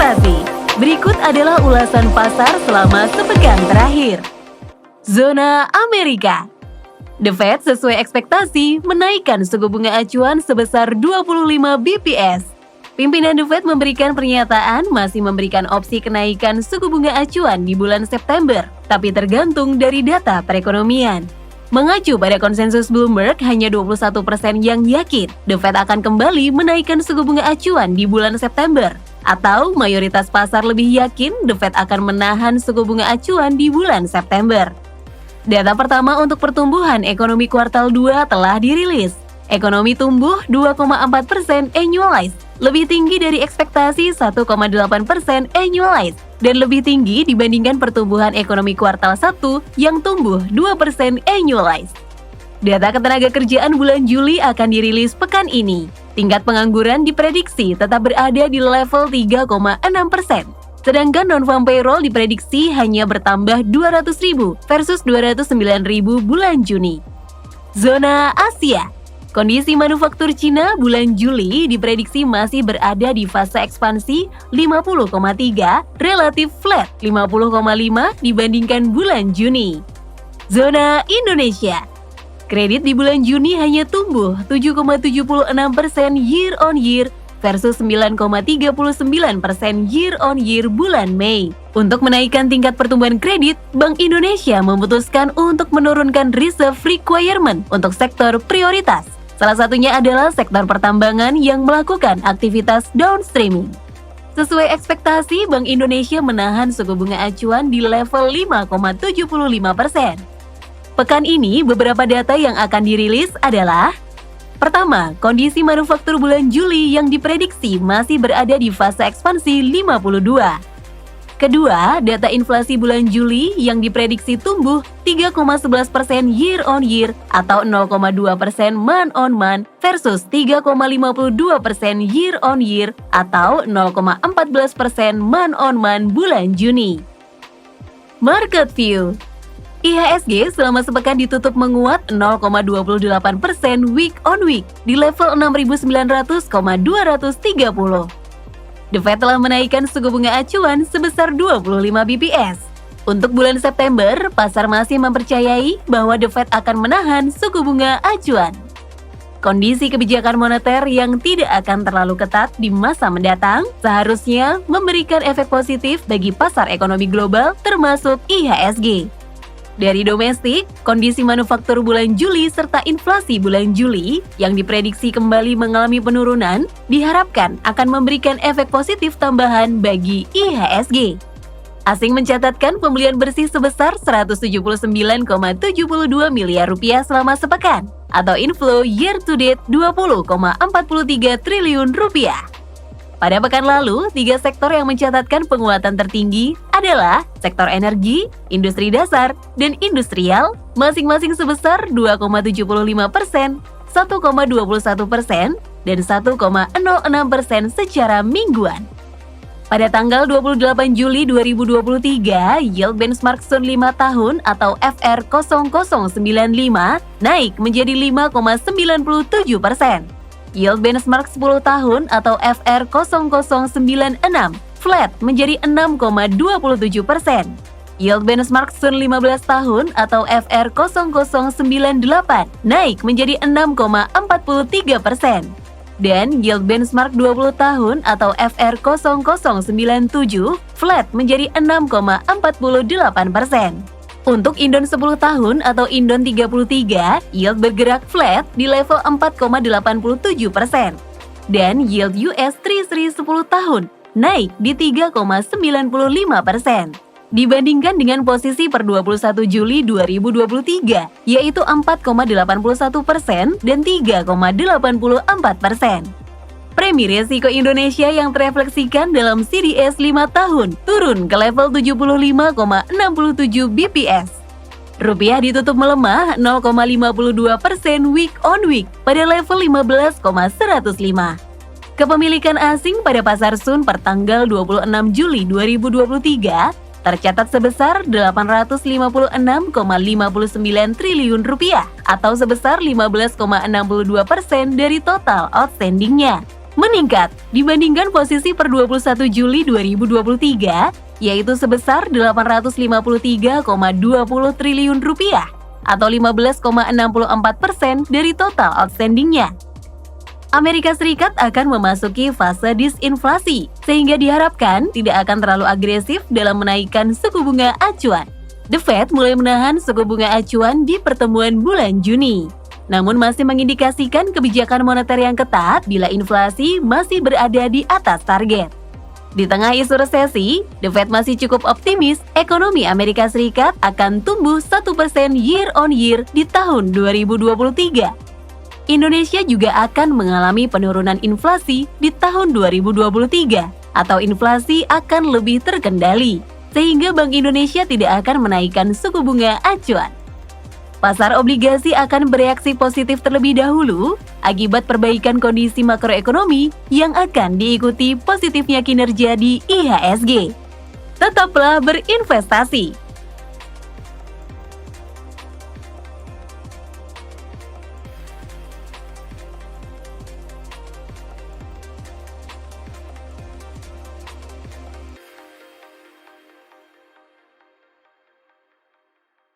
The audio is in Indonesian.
ekspektasi. Berikut adalah ulasan pasar selama sepekan terakhir. Zona Amerika. The Fed sesuai ekspektasi menaikkan suku bunga acuan sebesar 25 BPS. Pimpinan The Fed memberikan pernyataan masih memberikan opsi kenaikan suku bunga acuan di bulan September, tapi tergantung dari data perekonomian. Mengacu pada konsensus Bloomberg, hanya 21% yang yakin The Fed akan kembali menaikkan suku bunga acuan di bulan September. Atau mayoritas pasar lebih yakin The Fed akan menahan suku bunga acuan di bulan September. Data pertama untuk pertumbuhan ekonomi kuartal 2 telah dirilis. Ekonomi tumbuh 2,4% annualized, lebih tinggi dari ekspektasi 1,8% annualized, dan lebih tinggi dibandingkan pertumbuhan ekonomi kuartal 1 yang tumbuh 2% annualized. Data ketenagakerjaan bulan Juli akan dirilis pekan ini. Tingkat pengangguran diprediksi tetap berada di level 3,6%. Sedangkan non-farm payroll diprediksi hanya bertambah 200.000 versus 209.000 bulan Juni. Zona Asia. Kondisi manufaktur Cina bulan Juli diprediksi masih berada di fase ekspansi 50,3, relatif flat 50,5 dibandingkan bulan Juni. Zona Indonesia. Kredit di bulan Juni hanya tumbuh 7,76% year on year versus 9,39% year on year bulan Mei. Untuk menaikkan tingkat pertumbuhan kredit, Bank Indonesia memutuskan untuk menurunkan reserve requirement untuk sektor prioritas. Salah satunya adalah sektor pertambangan yang melakukan aktivitas downstreaming. Sesuai ekspektasi, Bank Indonesia menahan suku bunga acuan di level 5,75%. Pekan ini, beberapa data yang akan dirilis adalah: pertama, kondisi manufaktur bulan Juli yang diprediksi masih berada di fase ekspansi 52. Kedua, data inflasi bulan Juli yang diprediksi tumbuh 3,11% year on year atau 0,2% month on month versus 3,52% year on year atau 0,14% month on month bulan Juni. Market view. IHSG selama sepekan ditutup menguat 0,28% week on week di level 6.900,230. The Fed telah menaikkan suku bunga acuan sebesar 25 BPS. Untuk bulan September, pasar masih mempercayai bahwa The Fed akan menahan suku bunga acuan. Kondisi kebijakan moneter yang tidak akan terlalu ketat di masa mendatang seharusnya memberikan efek positif bagi pasar ekonomi global termasuk IHSG. Dari domestik, kondisi manufaktur bulan Juli serta inflasi bulan Juli yang diprediksi kembali mengalami penurunan diharapkan akan memberikan efek positif tambahan bagi IHSG. Asing mencatatkan pembelian bersih sebesar 179,72 miliar rupiah selama sepekan, atau inflow year to date 20,43 triliun rupiah. Pada pekan lalu, 3 sektor yang mencatatkan penguatan tertinggi adalah sektor energi, industri dasar, dan industrial, masing-masing sebesar 2,75%, 1,21%, dan 1,06% secara mingguan. Pada tanggal 28 Juli 2023, yield benchmark Sun 5 tahun atau FR0095 naik menjadi 5,97%. Yield benchmark 10 tahun atau FR0096 flat menjadi 6,27%. Yield benchmark Sun 15 tahun atau FR0098 naik menjadi 6,43%. Dan yield benchmark 20 tahun atau FR0097 flat menjadi 6,48%. Untuk Indon 10 tahun atau Indon 33, yield bergerak flat di level 4,87%. Dan yield US Treasury 10 tahun naik di 3,95%. Dibandingkan dengan posisi per 21 Juli 2023, yaitu 4,81% dan 3,84%. Premi risiko Indonesia yang terefleksikan dalam CDS 5 tahun turun ke level 75,67 BPS. Rupiah ditutup melemah 0,52% week on week pada level 15,105. Kepemilikan asing pada pasar Sun per tanggal 26 Juli 2023 tercatat sebesar 856,59 triliun rupiah atau sebesar 15,62% dari total outstandingnya. meningkat dibandingkan posisi per 21 Juli 2023, yaitu sebesar 853,20 triliun rupiah atau 15,64% dari total outstandingnya. Amerika Serikat akan memasuki fase disinflasi, sehingga diharapkan tidak akan terlalu agresif dalam menaikkan suku bunga acuan. The Fed mulai menahan suku bunga acuan di pertemuan bulan Juni, namun masih mengindikasikan kebijakan moneter yang ketat bila inflasi masih berada di atas target. Di tengah isu resesi, The Fed masih cukup optimis ekonomi Amerika Serikat akan tumbuh 1% year on year di tahun 2023. Indonesia juga akan mengalami penurunan inflasi di tahun 2023, atau inflasi akan lebih terkendali, sehingga Bank Indonesia tidak akan menaikkan suku bunga acuan. Pasar obligasi akan bereaksi positif terlebih dahulu akibat perbaikan kondisi makroekonomi yang akan diikuti positifnya kinerja di IHSG. Tetaplah berinvestasi.